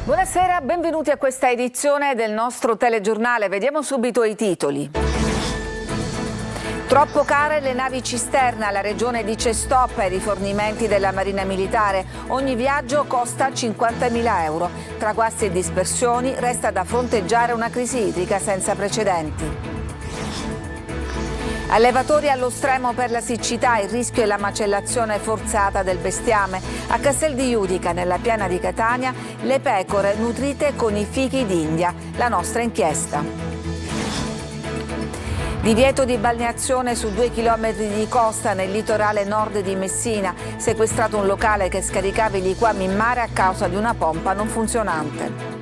Buonasera, benvenuti a questa edizione del nostro telegiornale. Vediamo subito i titoli. Troppo care le navi cisterna, la regione dice stop ai rifornimenti della Marina Militare. Ogni viaggio costa 50.000 euro. Tra guasti e dispersioni resta da fronteggiare una crisi idrica senza precedenti. Allevatori allo stremo per la siccità, il rischio è la macellazione forzata del bestiame. A Castel di Judica, nella piana di Catania, le pecore nutrite con i fichi d'India. La nostra inchiesta. Divieto di balneazione su 2 chilometri di costa nel litorale nord di Messina. Sequestrato un locale che scaricava i liquami in mare a causa di una pompa non funzionante.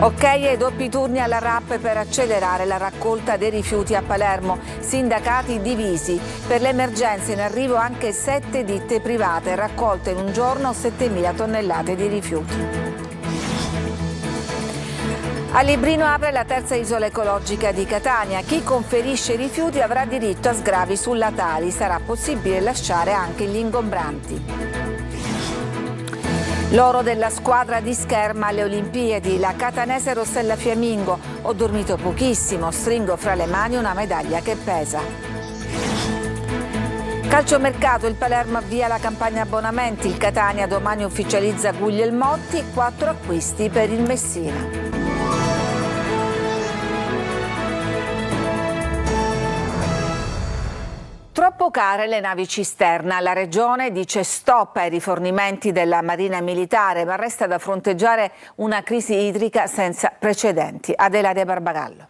Ok ai doppi turni alla RAP per accelerare la raccolta dei rifiuti a Palermo. Sindacati divisi. Per le emergenze in arrivo anche 7 ditte private, raccolte in un giorno 7.000 tonnellate di rifiuti. A Librino apre la terza isola ecologica di Catania. Chi conferisce i rifiuti avrà diritto a sgravi sulla Tali. Sarà possibile lasciare anche gli ingombranti. L'oro della squadra di scherma alle Olimpiadi, la catanese Rossella Fiammingo. Ho dormito pochissimo, stringo fra le mani una medaglia che pesa. Calciomercato, il Palermo avvia la campagna abbonamenti, il Catania domani ufficializza Guglielmotti, 4 acquisti per il Messina. Troppo care le navi cisterna, la regione dice stop ai rifornimenti della Marina Militare, ma resta da fronteggiare una crisi idrica senza precedenti. Adelaide Barbagallo.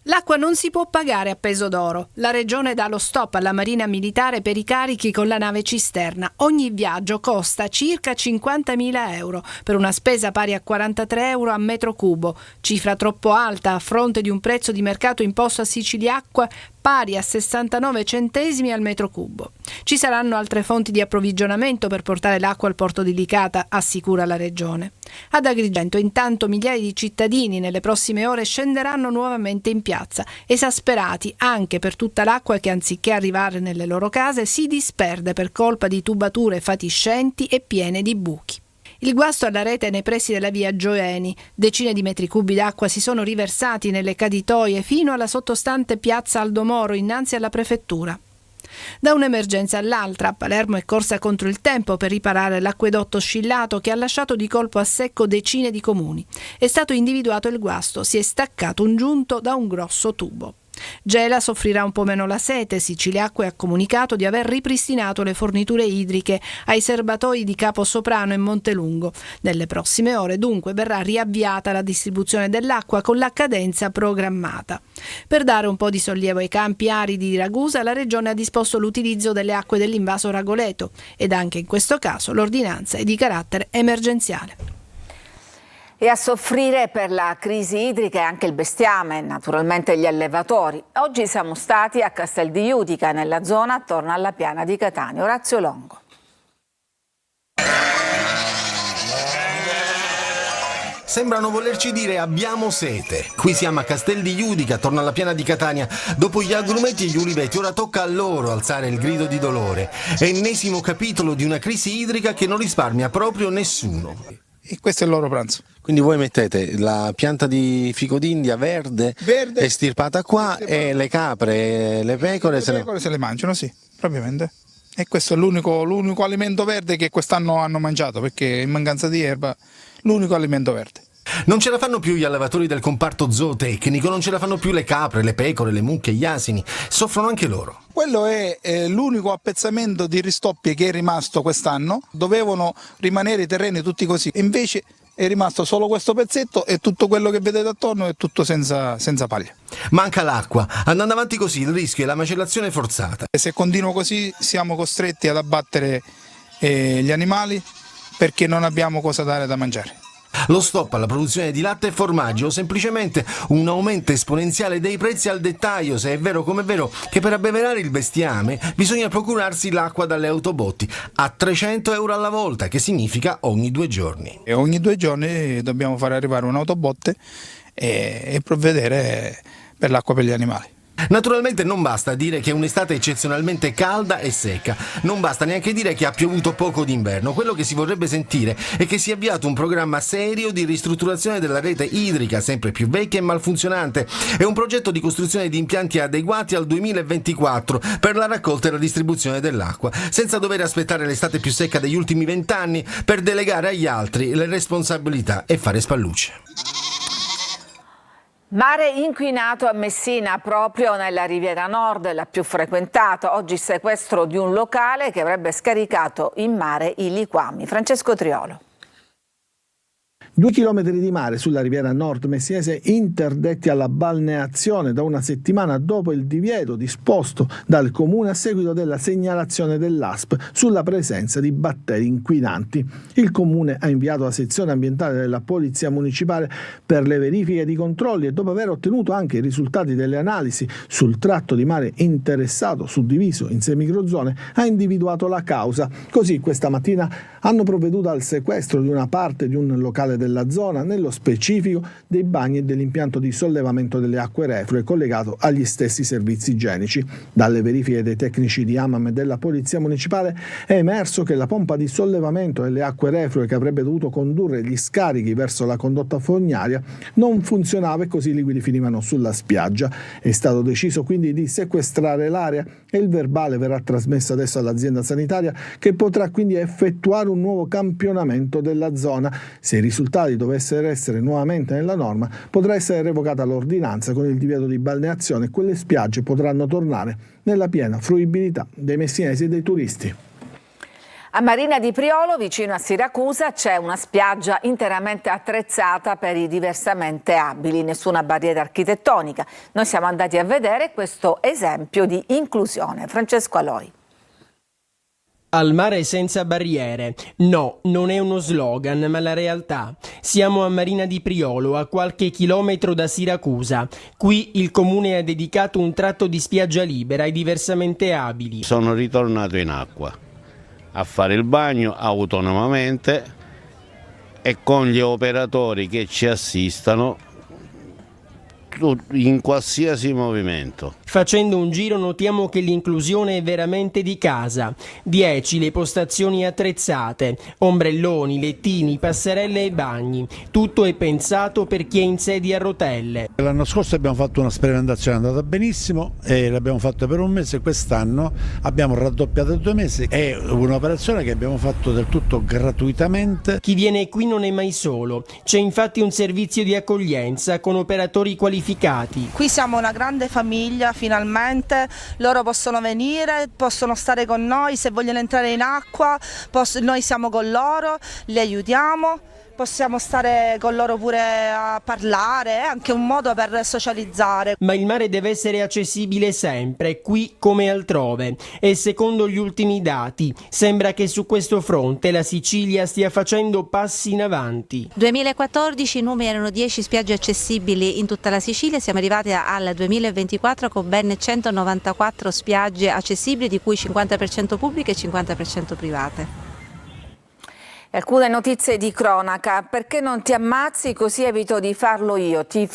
L'acqua non si può pagare a peso d'oro. La regione dà lo stop alla Marina Militare per i carichi con la nave cisterna. Ogni viaggio costa circa 50.000 euro, per una spesa pari a 43 euro a metro cubo, cifra troppo alta a fronte di un prezzo di mercato imposto a Siciliacqua pari a 69 centesimi al metro cubo. Ci saranno altre fonti di approvvigionamento per portare l'acqua al porto di Licata, assicura la regione. Ad Agrigento, intanto, migliaia di cittadini nelle prossime ore scenderanno nuovamente in piazza, esasperati anche per tutta l'acqua che, anziché arrivare nelle loro case, si disperde per colpa di tubature fatiscenti e piene di buchi. Il guasto alla rete nei pressi della via Gioeni. Decine di metri cubi d'acqua si sono riversati nelle caditoie fino alla sottostante piazza Aldomoro innanzi alla prefettura. Da un'emergenza all'altra, Palermo è corsa contro il tempo per riparare l'acquedotto scillato che ha lasciato di colpo a secco decine di comuni. È stato individuato il guasto, si è staccato un giunto da un grosso tubo. Gela soffrirà un po' meno la sete. Siciliacque ha comunicato di aver ripristinato le forniture idriche ai serbatoi di Caposoprano e Montelungo. Nelle prossime ore dunque verrà riavviata la distribuzione dell'acqua con la cadenza programmata. Per dare un po' di sollievo ai campi aridi di Ragusa, la regione ha disposto l'utilizzo delle acque dell'invaso Ragoleto ed anche in questo caso l'ordinanza è di carattere emergenziale. E a soffrire per la crisi idrica è anche il bestiame, naturalmente gli allevatori. Oggi siamo stati a Castel di Judica, nella zona attorno alla piana di Catania. Orazio Longo. Sembrano volerci dire abbiamo sete. Qui siamo a Castel di Judica, attorno alla piana di Catania. Dopo gli agrumeti e gli uliveti, ora tocca a loro alzare il grido di dolore. Ennesimo capitolo di una crisi idrica che non risparmia proprio nessuno. E questo è il loro pranzo. Quindi voi mettete la pianta di fico d'India verde estirpata qua e le capre, le pecore se le mangiano, sì, propriamente. E questo è l'unico alimento verde che quest'anno hanno mangiato, perché in mancanza di erba l'unico alimento verde. Non ce la fanno più gli allevatori del comparto zootecnico, non ce la fanno più le capre, le pecore, le mucche, gli asini, soffrono anche loro. Quello è l'unico appezzamento di ristoppie che è rimasto quest'anno. Dovevano rimanere i terreni tutti così, invece è rimasto solo questo pezzetto e tutto quello che vedete attorno è tutto senza paglia. Manca l'acqua, andando avanti così il rischio è la macellazione forzata. E se continua così siamo costretti ad abbattere gli animali perché non abbiamo cosa dare da mangiare. Lo stop alla produzione di latte e formaggi o semplicemente un aumento esponenziale dei prezzi al dettaglio, se è vero come è vero che per abbeverare il bestiame bisogna procurarsi l'acqua dalle autobotti a 300 euro alla volta, che significa ogni 2 giorni. E ogni 2 giorni dobbiamo fare arrivare un'autobotte e provvedere per l'acqua per gli animali. Naturalmente non basta dire che è un'estate eccezionalmente calda e secca, non basta neanche dire che ha piovuto poco d'inverno. Quello che si vorrebbe sentire è che si è avviato un programma serio di ristrutturazione della rete idrica, sempre più vecchia e malfunzionante, e un progetto di costruzione di impianti adeguati al 2024 per la raccolta e la distribuzione dell'acqua, senza dover aspettare l'estate più secca degli ultimi 20 anni per delegare agli altri le responsabilità e fare spallucce. Mare inquinato a Messina, proprio nella Riviera Nord, la più frequentata. Oggi sequestro di un locale che avrebbe scaricato in mare i liquami. Francesco Triolo. 2 chilometri di mare sulla Riviera Nord messinese interdetti alla balneazione da una settimana dopo il divieto disposto dal Comune a seguito della segnalazione dell'ASP sulla presenza di batteri inquinanti. Il Comune ha inviato la sezione ambientale della Polizia Municipale per le verifiche di controlli e dopo aver ottenuto anche i risultati delle analisi sul tratto di mare interessato, suddiviso in 6 microzone, ha individuato la causa. Così questa mattina hanno provveduto al sequestro di una parte di un locale della zona, nello specifico dei bagni e dell'impianto di sollevamento delle acque reflue collegato agli stessi servizi igienici. Dalle verifiche dei tecnici di AMAM e della Polizia Municipale è emerso che la pompa di sollevamento delle acque reflue che avrebbe dovuto condurre gli scarichi verso la condotta fognaria non funzionava e così i liquidi finivano sulla spiaggia. È stato deciso quindi di sequestrare l'area e il verbale verrà trasmesso adesso all'azienda sanitaria, che potrà quindi effettuare un nuovo campionamento della zona. Se i risultati dovessero essere nuovamente nella norma, potrà essere revocata l'ordinanza con il divieto di balneazione e quelle spiagge potranno tornare nella piena fruibilità dei messinesi e dei turisti. A Marina di Priolo, vicino a Siracusa, c'è una spiaggia interamente attrezzata per i diversamente abili, nessuna barriera architettonica. Noi siamo andati a vedere questo esempio di inclusione. Francesco Aloi. Al mare senza barriere. No, non è uno slogan, ma la realtà. Siamo a Marina di Priolo, a qualche chilometro da Siracusa. Qui il comune ha dedicato un tratto di spiaggia libera ai diversamente abili. Sono ritornato in acqua a fare il bagno autonomamente e con gli operatori che ci assistano in qualsiasi movimento. Facendo un giro notiamo che l'inclusione è veramente di casa. 10 le postazioni attrezzate, ombrelloni, lettini, passerelle e bagni. Tutto è pensato per chi è in sedia a rotelle. L'anno scorso abbiamo fatto una sperimentazione, è andata benissimo e l'abbiamo fatta per un mese. Quest'anno abbiamo raddoppiato in 2 mesi. È un'operazione che abbiamo fatto del tutto gratuitamente. Chi viene qui non è mai solo. C'è infatti un servizio di accoglienza con operatori qualificati. Qui siamo una grande famiglia, finalmente loro possono venire, possono stare con noi, se vogliono entrare in acqua noi siamo con loro, li aiutiamo. Possiamo stare con loro pure a parlare, è anche un modo per socializzare. Ma il mare deve essere accessibile sempre, qui come altrove. E secondo gli ultimi dati, sembra che su questo fronte la Sicilia stia facendo passi in avanti. 2014 i numeri erano 10 spiagge accessibili in tutta la Sicilia, siamo arrivati al 2024 con ben 194 spiagge accessibili, di cui 50% pubbliche e 50% private. Alcune notizie di cronaca. Perché non ti ammazzi così evito di farlo io, ti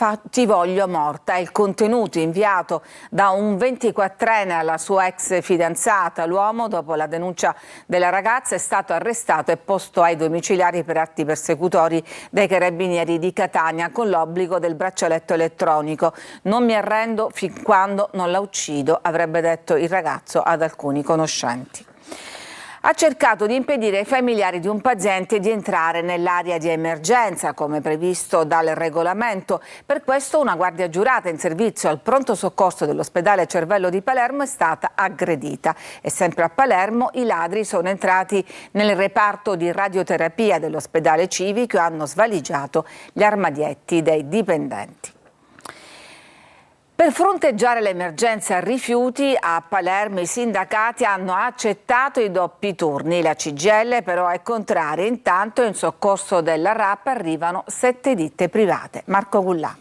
voglio morta. È il contenuto inviato da un 24enne alla sua ex fidanzata. L'uomo, dopo la denuncia della ragazza, è stato arrestato e posto ai domiciliari per atti persecutori dai carabinieri di Catania con l'obbligo del braccialetto elettronico. Non mi arrendo fin quando non la uccido, avrebbe detto il ragazzo ad alcuni conoscenti. Ha cercato di impedire ai familiari di un paziente di entrare nell'area di emergenza, come previsto dal regolamento. Per questo una guardia giurata in servizio al pronto soccorso dell'ospedale Cervello di Palermo è stata aggredita. E sempre a Palermo i ladri sono entrati nel reparto di radioterapia dell'ospedale civico e hanno svaligiato gli armadietti dei dipendenti. Per fronteggiare l'emergenza rifiuti a Palermo i sindacati hanno accettato i doppi turni. La CGIL però è contraria. Intanto in soccorso della RAP arrivano 7 ditte private. Marco Gullà.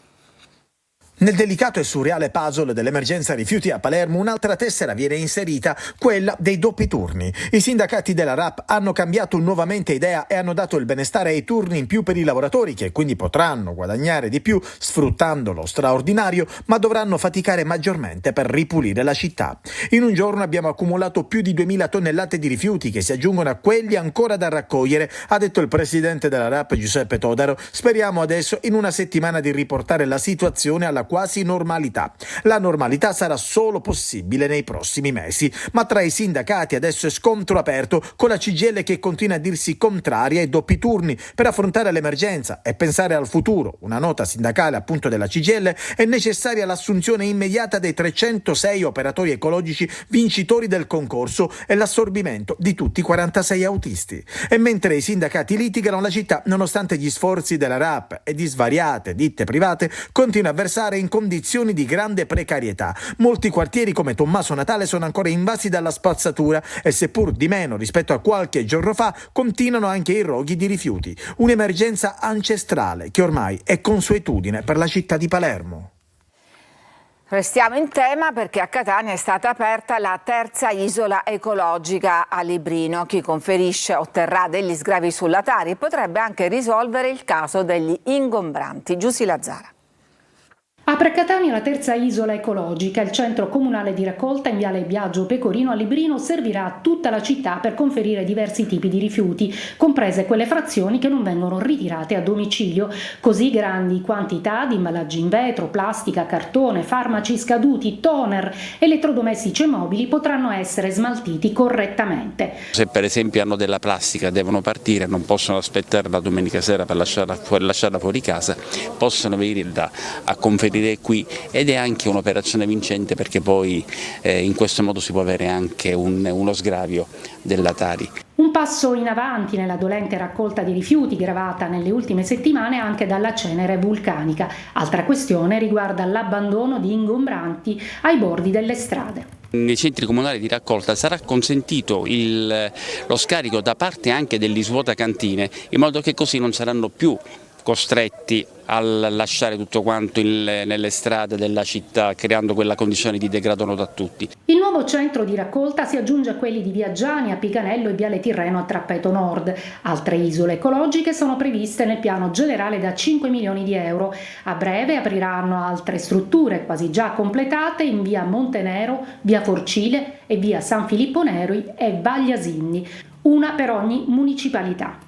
Nel delicato e surreale puzzle dell'emergenza rifiuti a Palermo un'altra tessera viene inserita, quella dei doppi turni. I sindacati della RAP hanno cambiato nuovamente idea e hanno dato il benestare ai turni in più per i lavoratori, che quindi potranno guadagnare di più sfruttando lo straordinario, ma dovranno faticare maggiormente per ripulire la città. In un giorno abbiamo accumulato più di 2000 tonnellate di rifiuti che si aggiungono a quelli ancora da raccogliere, ha detto il presidente della RAP Giuseppe Todaro. Speriamo adesso in una settimana di riportare la situazione alla quasi normalità. La normalità sarà solo possibile nei prossimi mesi, ma tra i sindacati adesso è scontro aperto con la CGIL che continua a dirsi contraria ai doppi turni. Per affrontare l'emergenza e pensare al futuro, una nota sindacale appunto della CGIL, è necessaria l'assunzione immediata dei 306 operatori ecologici vincitori del concorso e l'assorbimento di tutti i 46 autisti. E mentre i sindacati litigano, la città, nonostante gli sforzi della RAP e di svariate ditte private, continua a versare in condizioni di grande precarietà. Molti quartieri come Tommaso Natale sono ancora invasi dalla spazzatura e, seppur di meno rispetto a qualche giorno fa, continuano anche i roghi di rifiuti. Un'emergenza ancestrale che ormai è consuetudine per la città di Palermo. Restiamo in tema perché a Catania è stata aperta la terza isola ecologica a Librino. Chi conferisce otterrà degli sgravi sulla Tari e potrebbe anche risolvere il caso degli ingombranti. Giussi Lazzara. Apre a Catania la terza isola ecologica. Il centro comunale di raccolta in viale Biagio Pecorino a Librino servirà a tutta la città per conferire diversi tipi di rifiuti, comprese quelle frazioni che non vengono ritirate a domicilio. Così grandi quantità di imballaggi in vetro, plastica, cartone, farmaci scaduti, toner, elettrodomestici e mobili potranno essere smaltiti correttamente. Se per esempio hanno della plastica, devono partire, non possono aspettare la domenica sera per lasciarla fuori casa, possono venire a conferire qui, ed è anche un'operazione vincente perché poi in questo modo si può avere anche uno sgravio della Tari. Un passo in avanti nella dolente raccolta di rifiuti gravata nelle ultime settimane anche dalla cenere vulcanica. Altra questione riguarda l'abbandono di ingombranti ai bordi delle strade. Nei centri comunali di raccolta sarà consentito lo scarico da parte anche degli svuotacantine, in modo che così non saranno più costretti a lasciare tutto quanto nelle strade della città, creando quella condizione di degrado nota a tutti. Il nuovo centro di raccolta si aggiunge a quelli di Via Giani, a Picanello e Viale Tirreno a Trappeto Nord. Altre isole ecologiche sono previste nel piano generale da 5 milioni di euro. A breve apriranno altre strutture quasi già completate in Via Montenero, Via Forcile e Via San Filippo Neri e Vagliasinni, una per ogni municipalità.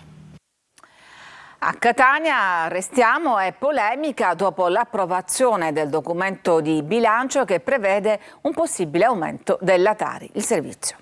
A Catania restiamo, è polemica dopo l'approvazione del documento di bilancio che prevede un possibile aumento della Tari. Il servizio.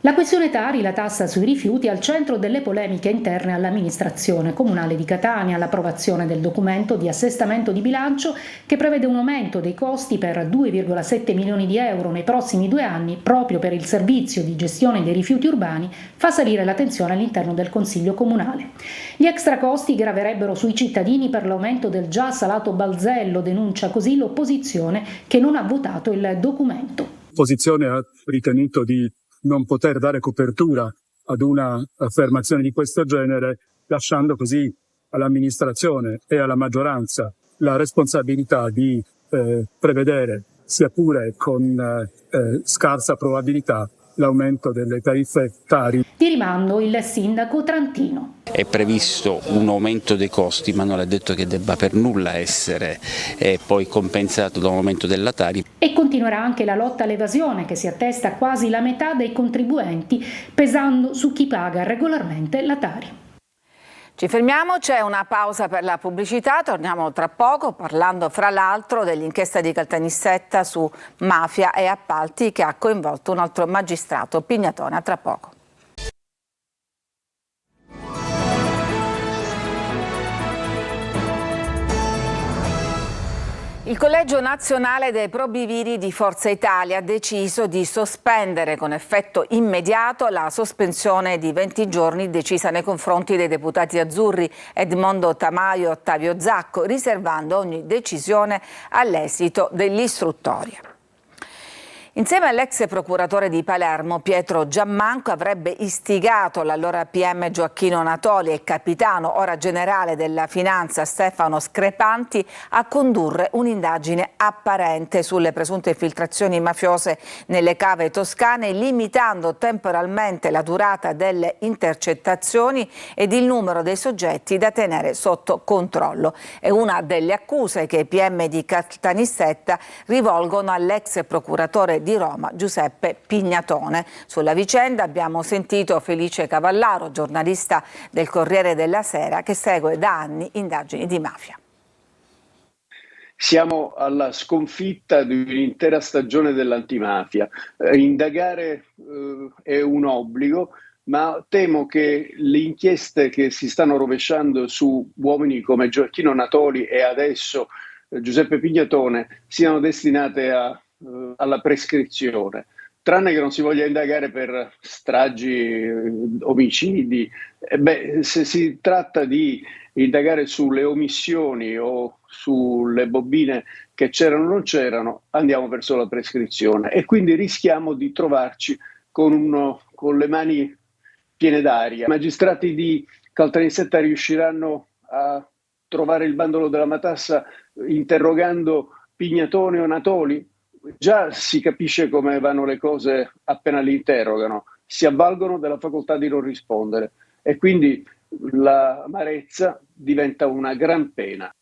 La questione Tari, la tassa sui rifiuti, è al centro delle polemiche interne all'amministrazione comunale di Catania. L'approvazione del documento di assestamento di bilancio, che prevede un aumento dei costi per 2,7 milioni di euro nei prossimi 2 anni proprio per il servizio di gestione dei rifiuti urbani, fa salire la tensione all'interno del Consiglio comunale. Gli extra costi graverebbero sui cittadini per l'aumento del già salato balzello, denuncia così l'opposizione che non ha votato il documento. L'opposizione ha ritenuto di non poter dare copertura ad una affermazione di questo genere, lasciando così all'amministrazione e alla maggioranza la responsabilità di prevedere, sia pure con scarsa probabilità, l'aumento delle tariffe Tari. Di rimando il sindaco Trantino. È previsto un aumento dei costi, ma non è detto che debba per nulla essere poi compensato da un aumento della Tari. E continuerà anche la lotta all'evasione, che si attesta a quasi la metà dei contribuenti, pesando su chi paga regolarmente la Tari. Ci fermiamo, c'è una pausa per la pubblicità, torniamo tra poco parlando fra l'altro dell'inchiesta di Caltanissetta su mafia e appalti che ha coinvolto un altro magistrato, Pignatone. A tra poco. Il Collegio Nazionale dei Probiviri di Forza Italia ha deciso di sospendere con effetto immediato la sospensione di 20 giorni decisa nei confronti dei deputati azzurri Edmondo Tamaio e Ottavio Zacco, riservando ogni decisione all'esito dell'istruttoria. Insieme all'ex procuratore di Palermo, Pietro Giammanco, avrebbe istigato l'allora PM Gioacchino Natoli e capitano, ora generale della Finanza, Stefano Screpanti, a condurre un'indagine apparente sulle presunte infiltrazioni mafiose nelle cave toscane, limitando temporalmente la durata delle intercettazioni ed il numero dei soggetti da tenere sotto controllo. È una delle accuse che i PM di Caltanissetta rivolgono all'ex procuratore di Roma, Giuseppe Pignatone. Sulla vicenda abbiamo sentito Felice Cavallaro, giornalista del Corriere della Sera, che segue da anni indagini di mafia. Siamo alla sconfitta di un'intera stagione dell'antimafia. Indagare è un obbligo, ma temo che le inchieste che si stanno rovesciando su uomini come Gioacchino Natoli e adesso Giuseppe Pignatone siano destinate alla prescrizione, tranne che non si voglia indagare per stragi, omicidi. Se si tratta di indagare sulle omissioni o sulle bobine che c'erano o non c'erano, andiamo verso la prescrizione e quindi rischiamo di trovarci con le mani piene d'aria. I magistrati di Caltanissetta riusciranno a trovare il bandolo della matassa interrogando Pignatone o Natoli? Già si capisce come vanno le cose appena li interrogano, si avvalgono della facoltà di non rispondere e quindi l'amarezza diventa una gran pena.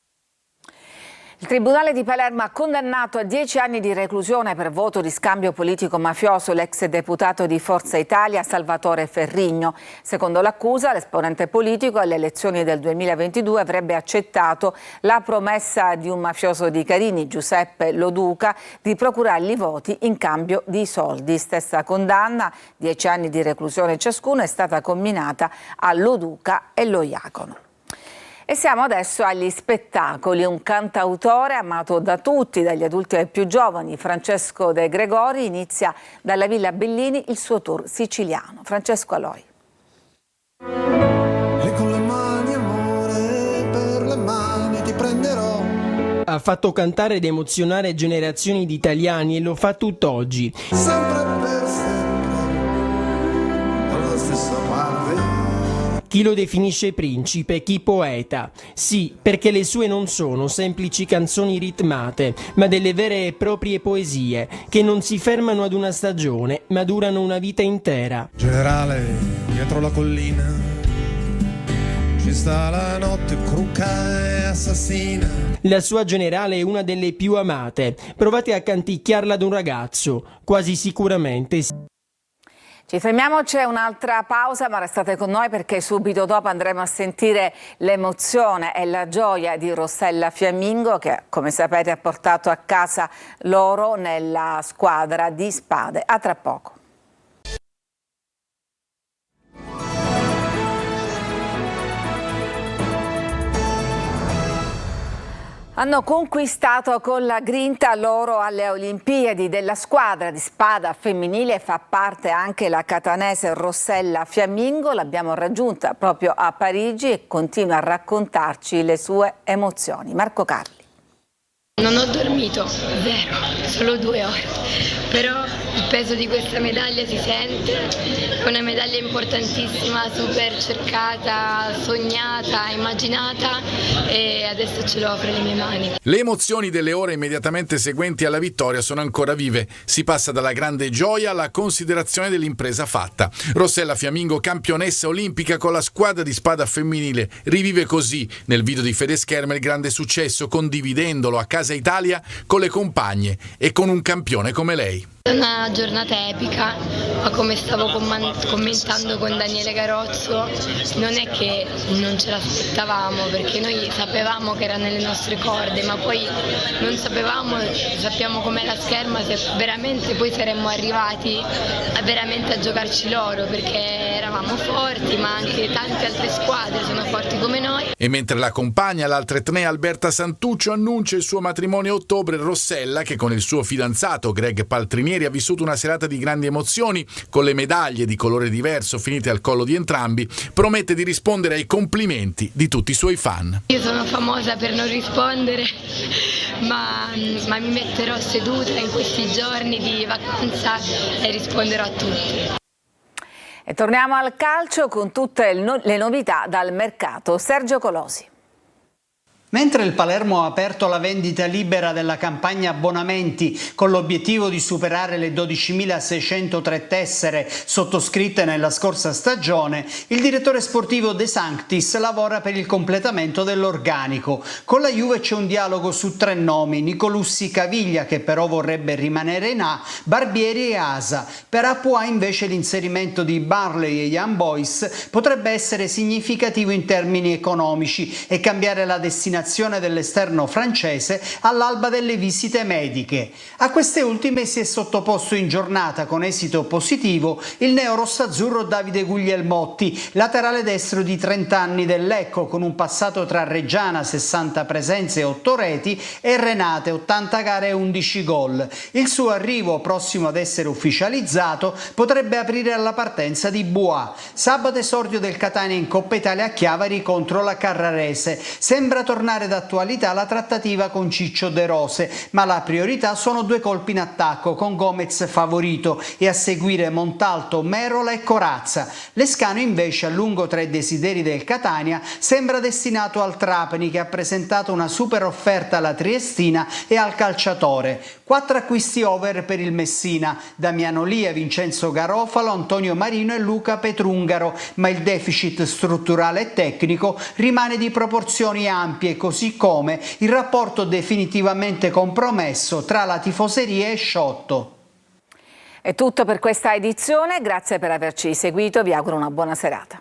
Il Tribunale di Palermo ha condannato a 10 anni di reclusione per voto di scambio politico-mafioso l'ex deputato di Forza Italia Salvatore Ferrigno. Secondo l'accusa, l'esponente politico alle elezioni del 2022 avrebbe accettato la promessa di un mafioso di Carini, Giuseppe Loduca, di procurargli voti in cambio di soldi. Stessa condanna, 10 anni di reclusione ciascuno, è stata comminata a Loduca e Loiacono. E siamo adesso agli spettacoli. Un cantautore amato da tutti, dagli adulti ai più giovani, Francesco De Gregori, inizia dalla Villa Bellini il suo tour siciliano. Francesco Aloi. E con le mani, amore, per le mani ti prenderò. Ha fatto cantare ed emozionare generazioni di italiani e lo fa tutt'oggi. Sempre per sempre, dalla stessa parte. Chi lo definisce principe, chi poeta. Sì, perché le sue non sono semplici canzoni ritmate, ma delle vere e proprie poesie, che non si fermano ad una stagione, ma durano una vita intera. Generale, dietro la collina, ci sta la notte cruca e assassina. La sua generale è una delle più amate. Provate a canticchiarla ad un ragazzo, quasi sicuramente. Ci fermiamo, c'è un'altra pausa, ma restate con noi perché subito dopo andremo a sentire l'emozione e la gioia di Rossella Fiammingo che, come sapete, ha portato a casa l'oro nella squadra di spade. A tra poco. Hanno conquistato con la grinta l'oro alle Olimpiadi. Della squadra di spada femminile fa parte anche la catanese Rossella Fiammingo. L'abbiamo raggiunta proprio a Parigi e continua a raccontarci le sue emozioni. Marco Carli. Non ho dormito, zero, solo 2 ore, però il peso di questa medaglia si sente, è una medaglia importantissima, super cercata, sognata, immaginata e adesso ce l'ho fra le mie mani. Le emozioni delle ore immediatamente seguenti alla vittoria sono ancora vive, si passa dalla grande gioia alla considerazione dell'impresa fatta. Rossella Fiammingo, campionessa olimpica con la squadra di spada femminile, rivive così nel video di Fede Scherma il grande successo, condividendolo a casa Italia con le compagne e con un campione come lei. È una giornata epica, ma come stavo commentando con Daniele Garozzo, non è che non ce l'aspettavamo, perché noi sapevamo che era nelle nostre corde, ma poi non sappiamo com'è la Scherma, se veramente poi saremmo arrivati veramente a giocarci l'oro, perché era eravamo forti, ma anche tante altre squadre sono forti come noi. E mentre la compagna, l'altra etnea Alberta Santuccio, annuncia il suo matrimonio a ottobre, Rossella, che con il suo fidanzato Greg Paltrinieri ha vissuto una serata di grandi emozioni, con le medaglie di colore diverso finite al collo di entrambi, promette di rispondere ai complimenti di tutti i suoi fan. Io sono famosa per non rispondere, ma mi metterò seduta in questi giorni di vacanza e risponderò a tutti. E torniamo al calcio con tutte le novità dal mercato. Sergio Colosi. Mentre il Palermo ha aperto la vendita libera della campagna abbonamenti con l'obiettivo di superare le 12.603 tessere sottoscritte nella scorsa stagione, il direttore sportivo De Sanctis lavora per il completamento dell'organico. Con la Juve c'è un dialogo su 3 nomi: Nicolussi Caviglia, che però vorrebbe rimanere in A, Barbieri e Asa. Per Apua invece l'inserimento di Barley e Young Boys potrebbe essere significativo in termini economici e cambiare la destinazione dell'esterno francese all'alba delle visite mediche. A queste ultime si è sottoposto in giornata con esito positivo il neo-rossazzurro Davide Guglielmotti, laterale destro di 30 anni del Lecco, con un passato tra Reggiana, 60 presenze e 8 reti, e Renate, 80 gare e 11 gol. Il suo arrivo, prossimo ad essere ufficializzato, potrebbe aprire alla partenza di Bois. Sabato esordio del Catania in Coppa Italia a Chiavari contro la Carrarese. Sembra tornare d'attualità la trattativa con Ciccio De Rose, ma la priorità sono 2 colpi in attacco, con Gomez favorito, e a seguire Montalto, Merola e Corazza. Lescano invece, a lungo tra i desideri del Catania, sembra destinato al Trapani, che ha presentato una super offerta alla Triestina e al calciatore. 4 acquisti over per il Messina: Damiano Lia, Vincenzo Garofalo, Antonio Marino e Luca Petrungaro, ma il deficit strutturale e tecnico rimane di proporzioni ampie, così come il rapporto definitivamente compromesso tra la tifoseria e Sciotto. È tutto per questa edizione, grazie per averci seguito, vi auguro una buona serata.